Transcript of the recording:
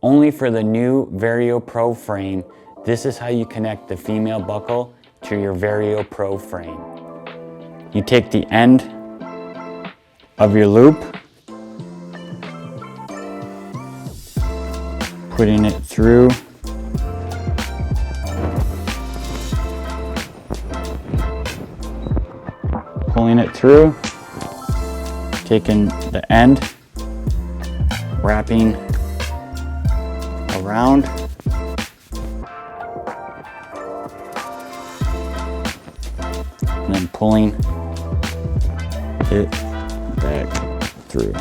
Only for the new Vario Pro frame, this is how you connect the female buckle to your Vario Pro frame. You take the end of your loop, putting it through, pulling it through, taking the end, wrapping around, and then pulling it back through.